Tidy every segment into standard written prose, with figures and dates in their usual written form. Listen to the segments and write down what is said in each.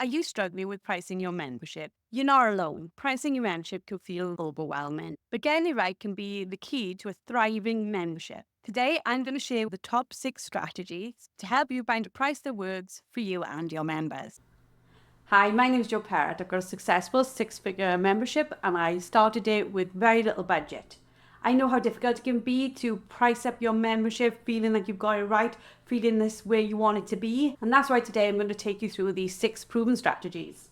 Are you struggling with pricing your membership? You're not alone. Pricing your membership can feel overwhelming, but getting it right can be the key to a thriving membership. Today, I'm going to share the top 6 strategies to help you find a price that works for you and your members. Hi, my name is Joe Parrott. I've got a successful 6-figure membership and I started it with very little budget. I know how difficult it can be to price up your membership, feeling like you've got it right, feeling this where you want it to be. And that's why today I'm going to take you through these 6 proven strategies.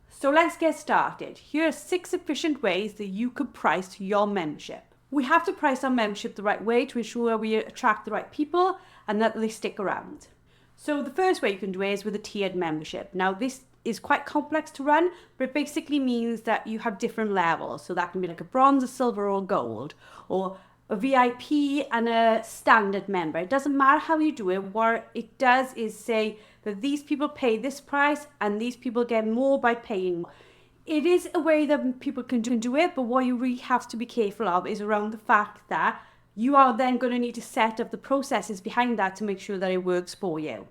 So let's get started. Here are 6 efficient ways that you could price your membership. We have to price our membership the right way to ensure we attract the right people and that they stick around. So the first way you can do it is with a tiered membership. Now this is quite complex to run, but it basically means that you have different levels. So that can be like a bronze, a silver, or gold, or a VIP and a standard member. It doesn't matter how you do it. What it does is say that these people pay this price and these people get more by paying more. It is a way that people can do it, but what you really have to be careful of is around the fact that you are then going to need to set up the processes behind that to make sure that it works for you.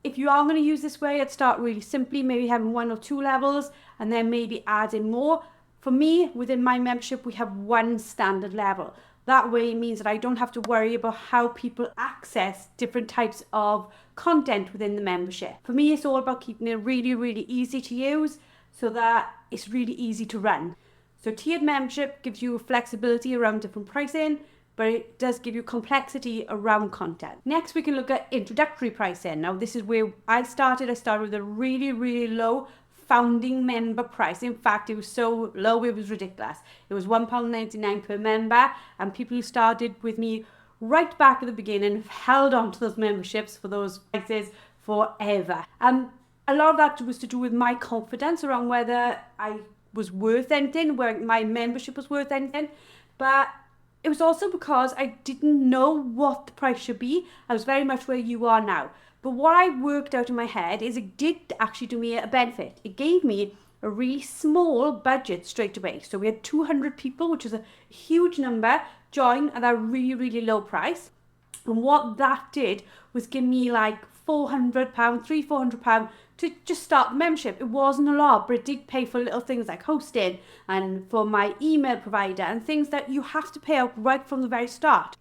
If you are going to use this way, I'd start really simply, maybe having 1 or 2 levels and then maybe add in more. For me, within my membership, we have 1 standard level. That way it means that I don't have to worry about how people access different types of content within the membership. For me, it's all about keeping it really, really easy to use so that it's really easy to run. So tiered membership gives you flexibility around different pricing, but it does give you complexity around content. Next, we can look at introductory pricing. Now, this is where I started. I started with a really, really low founding member price. In fact, it was so low, it was ridiculous. It was £1.99 per member, and people who started with me right back at the beginning have held on to those memberships for those prices forever. A lot of that was to do with my confidence around whether I was worth anything, whether my membership was worth anything, but it was also because I didn't know what the price should be. I was very much where you are now. But what I worked out in my head is it did actually do me a benefit. It gave me a really small budget straight away. So we had 200 people, which is a huge number, join at a really, really low price. And what that did was give me like £400, £300-400 to just start the membership. It wasn't a lot, but it did pay for little things like hosting and for my email provider and things that you have to pay out right from the very start.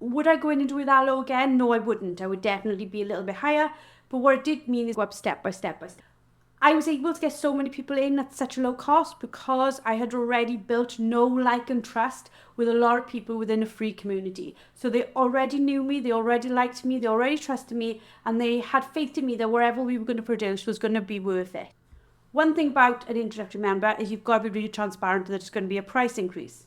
Would I go in and do it that low again? No, I wouldn't. I would definitely be a little bit higher. But what it did mean is go up step by step by step. I was able to get so many people in at such a low cost because I had already built know, like, and trust with a lot of people within a free community. So they already knew me, they already liked me, they already trusted me, and they had faith in me that whatever we were going to produce was going to be worth it. One thing about an introductory member is you've got to be really transparent that it's going to be a price increase.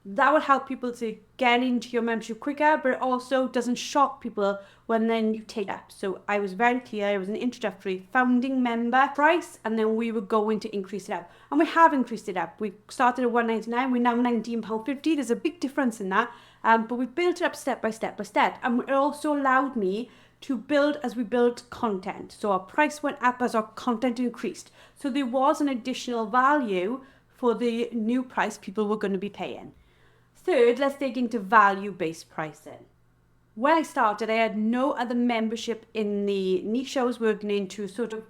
That will help people to get into your membership quicker, but it also doesn't shock people when then you take it up. So I was very clear, it was an introductory founding member price, and then we were going to increase it up. And we have increased it up. We started at £1.99, we're now £19.50. There's a big difference in that, but we built it up step by step by step. And it also allowed me to build as we built content. So our price went up as our content increased. So there was an additional value for the new price people were going to be paying. Third, let's dig into value-based pricing. When I started, I had no other membership in the niche I was working in to sort of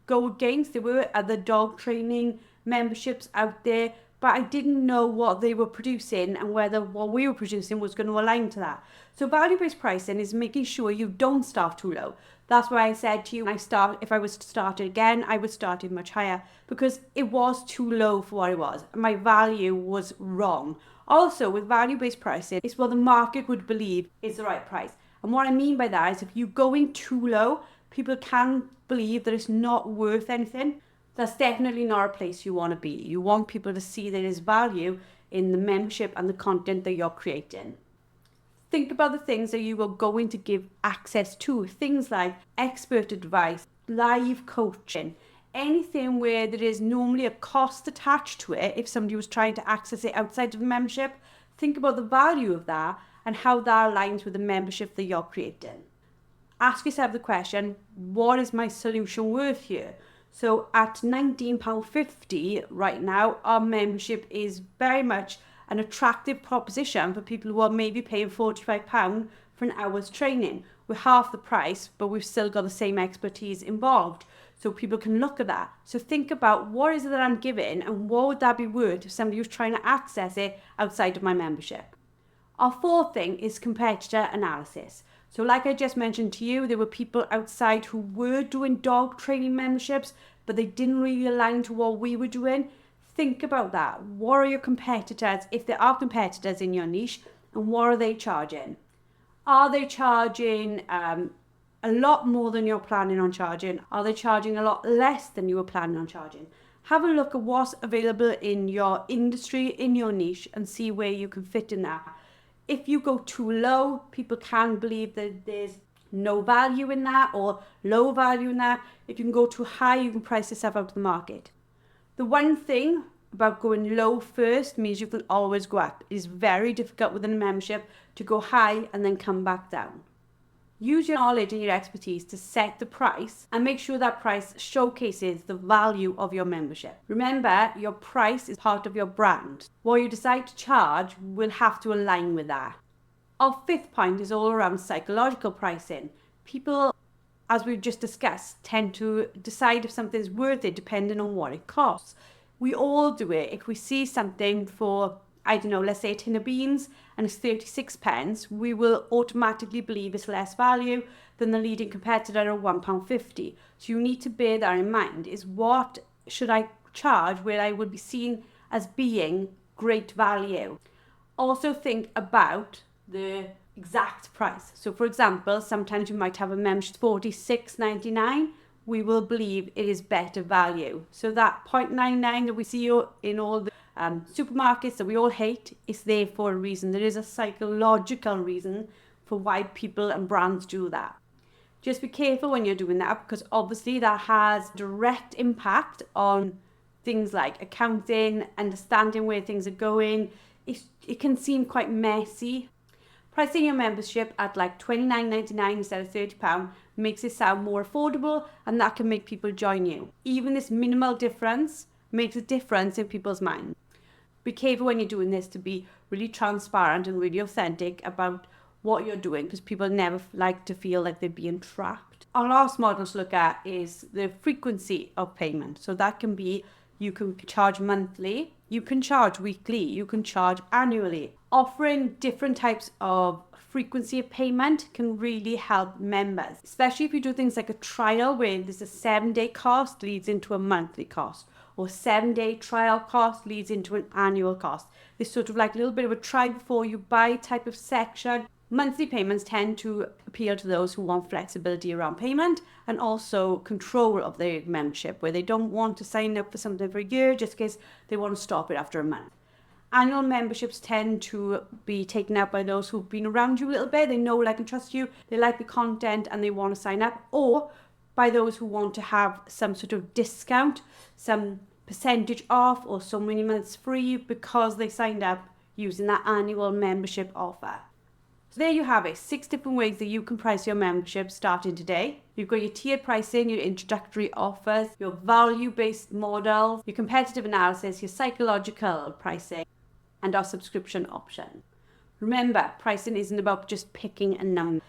go against. There were other dog training memberships out there, but I didn't know what they were producing and whether what we were producing was going to align to that. So value-based pricing is making sure you don't start too low. That's why I said to you, if I was to start it again, I would start it much higher because it was too low for what it was. My value was wrong. Also, with value-based pricing, it's what the market would believe is the right price. And what I mean by that is if you're going too low, people can believe that it's not worth anything. That's definitely not a place you want to be. You want people to see there is value in the membership and the content that you're creating. Think about the things that you are going to give access to. Things like expert advice, live coaching, anything where there is normally a cost attached to it. If somebody was trying to access it outside of the membership, think about the value of that and how that aligns with the membership that you're creating. Ask yourself the question, what is my solution worth here? So at £19.50 right now, our membership is very much an attractive proposition for people who are maybe paying £45 for an hour's training. We're half the price, but we've still got the same expertise involved. so people can look at that. So think about, what is it that I'm giving and what would that be worth if somebody was trying to access it outside of my membership? Our fourth thing is competitor analysis. So like I just mentioned to you, there were people outside who were doing dog training memberships, but they didn't really align to what we were doing. Think about that. What are your competitors, if there are competitors in your niche, and what are they charging? Are they charging a lot more than you're planning on charging? Are they charging a lot less than you were planning on charging? Have a look at what's available in your industry, in your niche, and see where you can fit in that. If you go too low, people can believe that there's no value in that or low value in that. If you can go too high, you can price yourself out of the market. The one thing about going low first means you can always go up. It is very difficult within a membership to go high and then come back down. Use your knowledge and your expertise to set the price and make sure that price showcases the value of your membership. Remember, your price is part of your brand. What you decide to charge will have to align with that. Our fifth point is all around psychological pricing. People, as we've just discussed, tend to decide if something's worth it depending on what it costs. We all do it. If we see something for, I don't know, let's say a tin of beans and it's 36 pence, we will automatically believe it's less value than the leading competitor of £1.50. So you need to bear that in mind, is what should I charge where I would be seen as being great value. Also think about the exact price. So for example, sometimes you might have a membership $46.99. We will believe it is better value. So that 0.99 that we see in all the supermarkets that we all hate is there for a reason. There is a psychological reason for why people and brands do that. Just be careful when you're doing that, because obviously that has direct impact on things like accounting, understanding where things are going. It can seem quite messy. Pricing your membership at like $29.99 instead of £30 makes it sound more affordable, and that can make people join you. Even this minimal difference makes a difference in people's minds. Be careful when you're doing this to be really transparent and really authentic about what you're doing, because people never like to feel like they're being trapped. Our last model to look at is the frequency of payment. So that can be, you can charge monthly, you can charge weekly, you can charge annually. Offering different types of frequency of payment can really help members, especially if you do things like a trial where there's a 7-day cost leads into a monthly cost, or 7-day trial cost leads into an annual cost. This sort of like a little bit of a try before you buy type of section. Monthly payments tend to appeal to those who want flexibility around payment and also control of their membership, where they don't want to sign up for something for a year just in case they want to stop it after a month. Annual memberships tend to be taken up by those who've been around you a little bit. They know, like, and trust you. They like the content and they want to sign up. Or by those who want to have some sort of discount, some percentage off, or so many months free because they signed up using that annual membership offer. So there you have it, 6 different ways that you can price your membership starting today. You've got your tiered pricing, your introductory offers, your value-based models, your competitive analysis, your psychological pricing, and our subscription option. Remember, pricing isn't about just picking a number.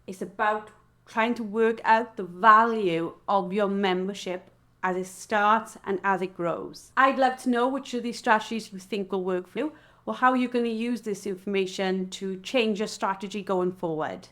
It's about trying to work out the value of your membership as it starts and as it grows. I'd love to know which of these strategies you think will work for you, or how you're going to use this information to change your strategy going forward.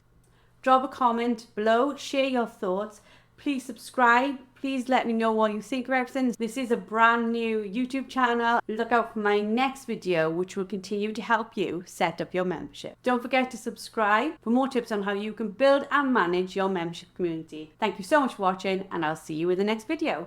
Drop a comment below, share your thoughts. Please subscribe. Please let me know what you think of everything. This is a brand new YouTube channel. Look out for my next video, which will continue to help you set up your membership. Don't forget to subscribe for more tips on how you can build and manage your membership community. Thank you so much for watching, and I'll see you in the next video.